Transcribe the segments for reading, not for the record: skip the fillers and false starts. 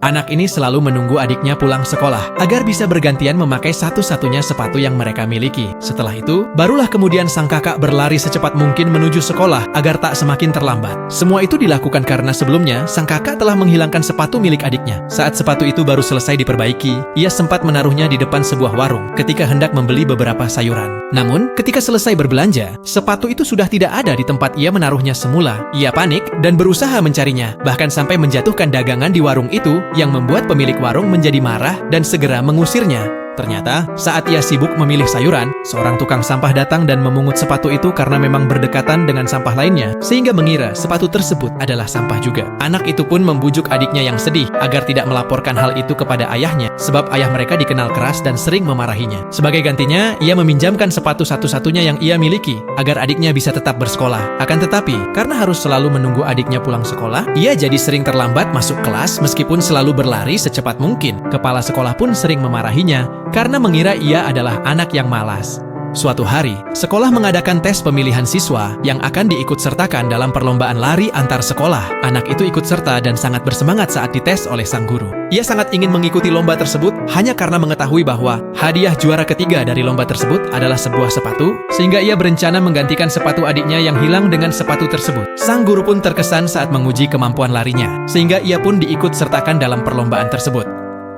Anak ini selalu menunggu adiknya pulang sekolah agar bisa bergantian memakai satu-satunya sepatu yang mereka miliki. Setelah itu, barulah kemudian sang kakak berlari secepat mungkin menuju sekolah agar tak semakin terlambat. Semua itu dilakukan karena sebelumnya sang kakak telah menghilangkan sepatu milik adiknya. Saat sepatu itu baru selesai diperbaiki, ia sempat menaruhnya di depan sebuah warung ketika hendak membeli beberapa sayuran. Namun, ketika selesai berbelanja, sepatu itu sudah tidak ada di tempat ia menaruhnya semula. Ia panik dan berusaha mencarinya, bahkan sampai menjatuhkan dagangan di warung itu yang membuat pemilik warung menjadi marah dan segera mengusirnya. Ternyata, saat ia sibuk memilih sayuran, seorang tukang sampah datang dan memungut sepatu itu karena memang berdekatan dengan sampah lainnya, sehingga mengira sepatu tersebut adalah sampah juga. Anak itu pun membujuk adiknya yang sedih agar tidak melaporkan hal itu kepada ayahnya, sebab ayah mereka dikenal keras dan sering memarahinya. Sebagai gantinya, ia meminjamkan sepatu satu-satunya yang ia miliki, agar adiknya bisa tetap bersekolah. Akan tetapi, karena harus selalu menunggu adiknya pulang sekolah, ia jadi sering terlambat masuk kelas meskipun selalu berlari secepat mungkin. Kepala sekolah pun sering memarahinya, karena mengira ia adalah anak yang malas. Suatu hari, sekolah mengadakan tes pemilihan siswa yang akan diikutsertakan dalam perlombaan lari antar sekolah. Anak itu ikut serta dan sangat bersemangat saat dites oleh sang guru. Ia sangat ingin mengikuti lomba tersebut hanya karena mengetahui bahwa hadiah juara ketiga dari lomba tersebut adalah sebuah sepatu, sehingga ia berencana menggantikan sepatu adiknya yang hilang dengan sepatu tersebut. Sang guru pun terkesan saat menguji kemampuan larinya, sehingga ia pun diikut sertakan dalam perlombaan tersebut.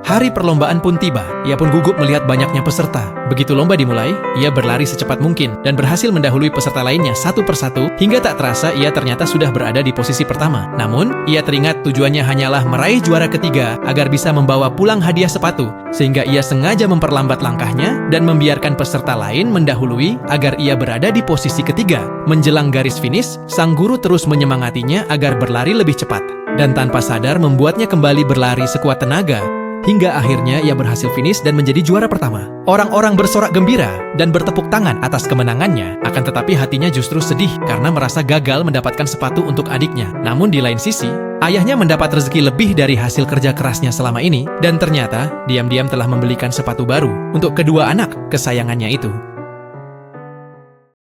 Hari perlombaan pun tiba, ia pun gugup melihat banyaknya peserta. Begitu lomba dimulai, ia berlari secepat mungkin dan berhasil mendahului peserta lainnya satu persatu hingga tak terasa ia ternyata sudah berada di posisi pertama. Namun, ia teringat tujuannya hanyalah meraih juara ketiga agar bisa membawa pulang hadiah sepatu, sehingga ia sengaja memperlambat langkahnya dan membiarkan peserta lain mendahului agar ia berada di posisi ketiga. Menjelang garis finish, sang guru terus menyemangatinya agar berlari lebih cepat dan tanpa sadar membuatnya kembali berlari sekuat tenaga. Hingga akhirnya ia berhasil finish dan menjadi juara pertama. Orang-orang bersorak gembira dan bertepuk tangan atas kemenangannya. Akan tetapi hatinya justru sedih karena merasa gagal mendapatkan sepatu untuk adiknya. Namun di lain sisi, ayahnya mendapat rezeki lebih dari hasil kerja kerasnya selama ini. Dan ternyata, diam-diam telah membelikan sepatu baru untuk kedua anak kesayangannya itu.